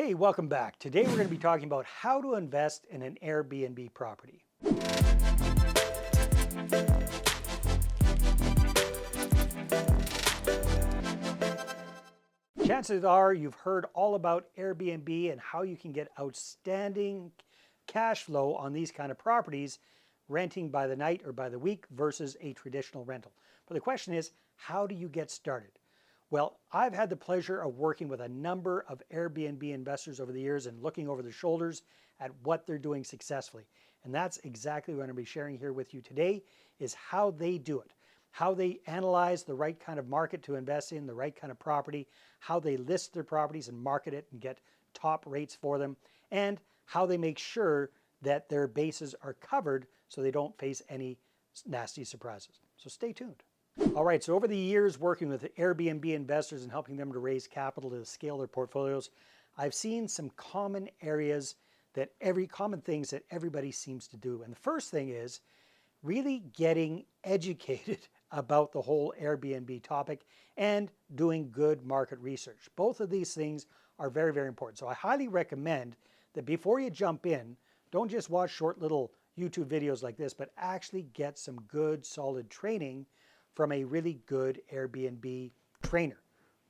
Hey, welcome back. Today we're going to be talking about how to invest in an Airbnb property. Chances are you've heard all about Airbnb and how you can get outstanding cash flow on these kind of properties, renting by the night or by the week versus a traditional rental. But the question is, how do you get started? Well, I've had the pleasure of working with a number of Airbnb investors over the years and looking over their shoulders at what they're doing successfully. And that's exactly what I'm going to be sharing here with you today, is how they do it, how they analyze the right kind of market to invest in, the right kind of property, how they list their properties and market it and get top rates for them, and how they make sure that their bases are covered so they don't face any nasty surprises. So stay tuned. All right, so over the years working with Airbnb investors and helping them to raise capital to scale their portfolios, I've seen some common areas common things that everybody seems to do. And the first thing is really getting educated about the whole Airbnb topic and doing good market research. Both of these things are very, very important. So I highly recommend that before you jump in, don't just watch short little YouTube videos like this, but actually get some good, solid training from a really good Airbnb trainer,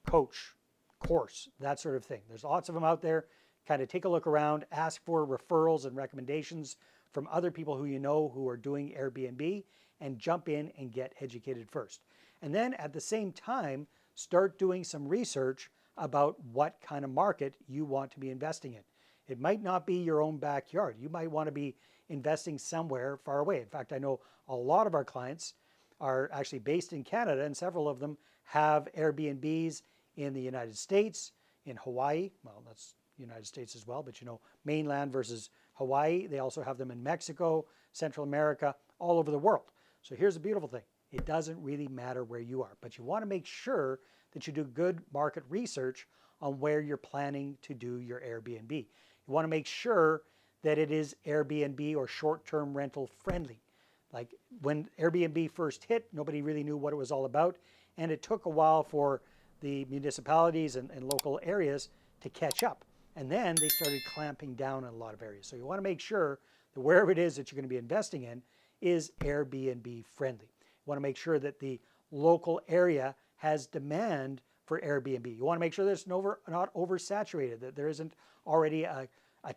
coach, course, that sort of thing. There's lots of them out there. Kind of take a look around, ask for referrals and recommendations from other people who you know who are doing Airbnb, and jump in and get educated first. And then at the same time, start doing some research about what kind of market you want to be investing in. It might not be your own backyard. You might want to be investing somewhere far away. In fact, I know a lot of our clients are actually based in Canada, and several of them have Airbnbs in the United States, in Hawaii. Well, that's United States as well, but you know, mainland versus Hawaii. They also have them in Mexico, Central America, all over the world. So here's the beautiful thing. It doesn't really matter where you are, but you want to make sure that you do good market research on where you're planning to do your Airbnb. You want to make sure that it is Airbnb or short-term rental friendly. Like when Airbnb first hit, nobody really knew what it was all about. And it took a while for the municipalities and local areas to catch up. And then they started clamping down in a lot of areas. So you want to make sure that wherever it is that you're going to be investing in is Airbnb friendly. You want to make sure that the local area has demand for Airbnb. You want to make sure that it's not oversaturated, that there isn't already a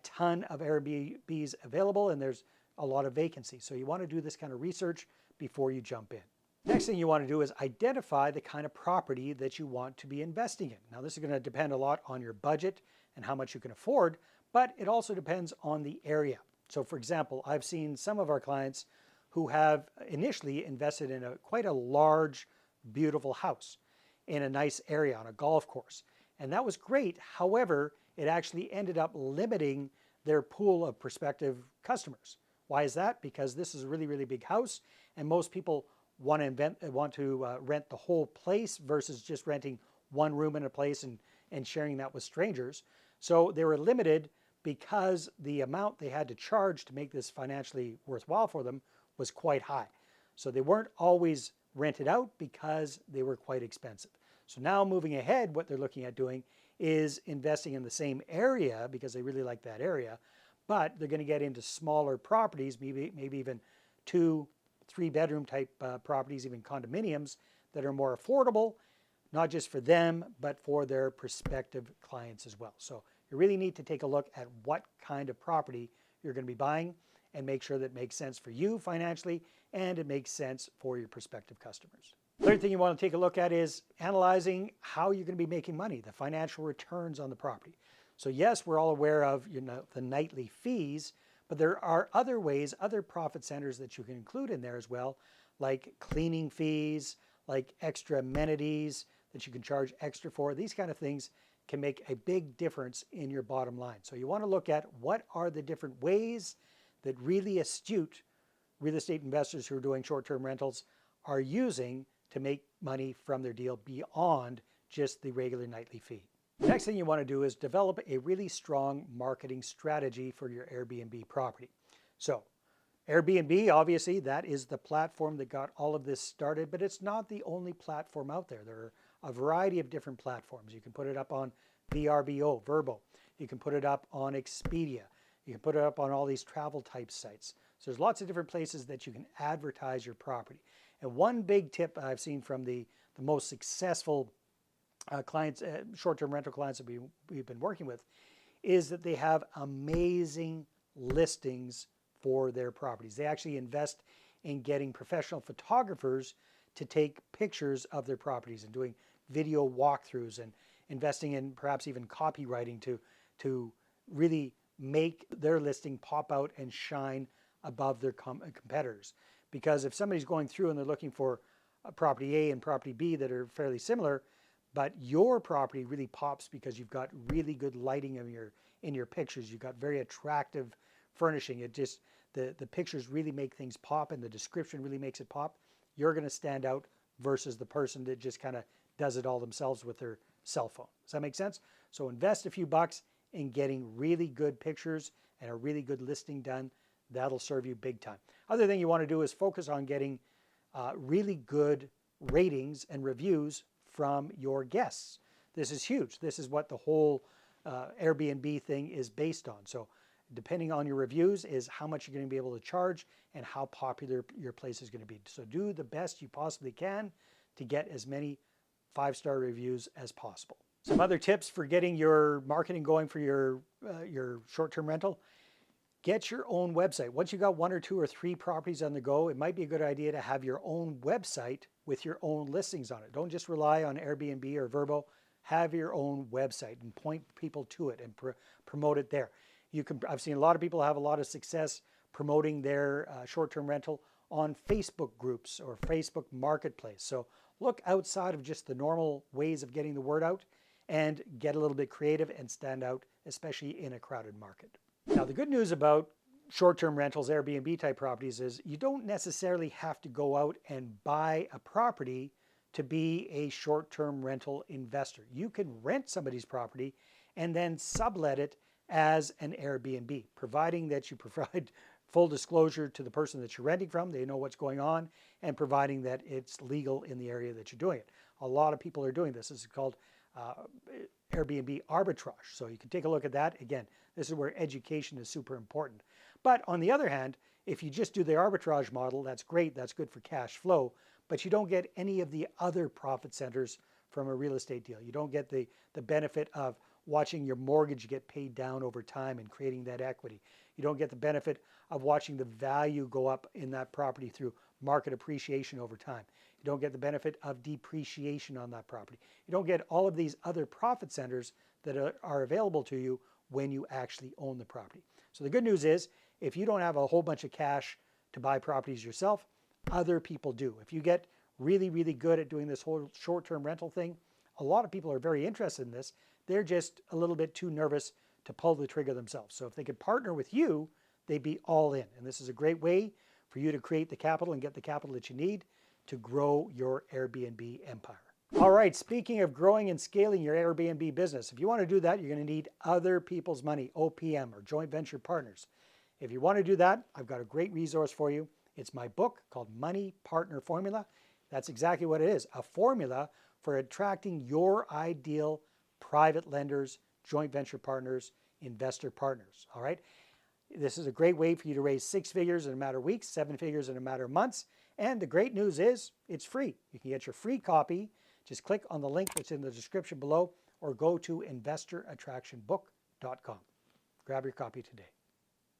ton of Airbnbs available and there's a lot of vacancy. So you want to do this kind of research before you jump in. Next thing you want to do is identify the kind of property that you want to be investing in. Now this is going to depend a lot on your budget and how much you can afford, but it also depends on the area. So for example, I've seen some of our clients who have initially invested in quite a large, beautiful house in a nice area on a golf course. And that was great. However, it actually ended up limiting their pool of prospective customers. Why is that? Because this is a really, really big house and most people want to rent the whole place versus just renting one room in a place and sharing that with strangers. So they were limited because the amount they had to charge to make this financially worthwhile for them was quite high. So they weren't always rented out because they were quite expensive. So now moving ahead, what they're looking at doing is investing in the same area because they really like that area, but they're going to get into smaller properties, maybe even 2-3 bedroom type properties, even condominiums that are more affordable, not just for them, but for their prospective clients as well. So you really need to take a look at what kind of property you're going to be buying and make sure that it makes sense for you financially and it makes sense for your prospective customers. Third thing you want to take a look at is analyzing how you're going to be making money, the financial returns on the property. So yes, we're all aware of the nightly fees, but there are other ways, other profit centers that you can include in there as well, like cleaning fees, like extra amenities that you can charge extra for. These kind of things can make a big difference in your bottom line. So you want to look at what are the different ways that really astute real estate investors who are doing short-term rentals are using to make money from their deal beyond just the regular nightly fee. The next thing you want to do is develop a really strong marketing strategy for your Airbnb property. So Airbnb, obviously, that is the platform that got all of this started, but it's not the only platform out there. There are a variety of different platforms. You can put it up on VRBO, Verbo. You can put it up on Expedia. You can put it up on all these travel type sites. So there's lots of different places that you can advertise your property. And one big tip I've seen from the most successful clients, short-term rental clients that we've been working with, is that they have amazing listings for their properties. They actually invest in getting professional photographers to take pictures of their properties and doing video walkthroughs and investing in perhaps even copywriting to really make their listing pop out and shine above their competitors. Because if somebody's going through and they're looking for property A and property B that are fairly similar, but your property really pops because you've got really good lighting in your pictures, you've got very attractive furnishing, it just, the pictures really make things pop and the description really makes it pop, you're going to stand out versus the person that just kind of does it all themselves with their cell phone. Does that make sense? So invest a few bucks in getting really good pictures and a really good listing done. That'll serve you big time. Other thing you want to do is focus on getting really good ratings and reviews from your guests. This is huge. This is what the whole Airbnb thing is based on. So depending on your reviews is how much you're going to be able to charge and how popular your place is going to be. So do the best you possibly can to get as many 5-star reviews as possible. Some other tips for getting your marketing going for your short-term rental. Get your own website. Once you've got 1 or 2 or 3 properties on the go, it might be a good idea to have your own website with your own listings on it. Don't just rely on Airbnb or Vrbo. Have your own website and point people to it and promote it there. I've seen a lot of people have a lot of success promoting their short-term rental on Facebook groups or Facebook Marketplace. So look outside of just the normal ways of getting the word out and get a little bit creative and stand out, especially in a crowded market. Now, the good news about short-term rentals, Airbnb type properties, is you don't necessarily have to go out and buy a property to be a short-term rental investor. You can rent somebody's property and then sublet it as an Airbnb, providing that you provide full disclosure to the person that you're renting from, they know what's going on, and providing that it's legal in the area that you're doing it. A lot of people are doing this. This is called Airbnb arbitrage. So you can take a look at that. Again, this is where education is super important. But on the other hand, if you just do the arbitrage model, that's great. That's good for cash flow, but you don't get any of the other profit centers from a real estate deal. You don't get the benefit of watching your mortgage get paid down over time and creating that equity. You don't get the benefit of watching the value go up in that property through market appreciation over time. You don't get the benefit of depreciation on that property. You don't get all of these other profit centers that are available to you when you actually own the property. So the good news is, if you don't have a whole bunch of cash to buy properties yourself, other people do. If you get really, really good at doing this whole short-term rental thing, a lot of people are very interested in this. They're just a little bit too nervous to pull the trigger themselves. So if they could partner with you, they'd be all in. And this is a great way for you to create the capital and get the capital that you need to grow your Airbnb empire. All right, speaking of growing and scaling your Airbnb business, if you want to do that, you're going to need other people's money, OPM, or joint venture partners. If you want to do that, I've got a great resource for you. It's my book called Money Partner Formula. That's exactly what it is, a formula for attracting your ideal private lenders, joint venture partners, investor partners, all right? This is a great way for you to raise 6 figures in a matter of weeks, 7 figures in a matter of months. And the great news is it's free. You can get your free copy. Just click on the link that's in the description below or go to investorattractionbook.com. Grab your copy today.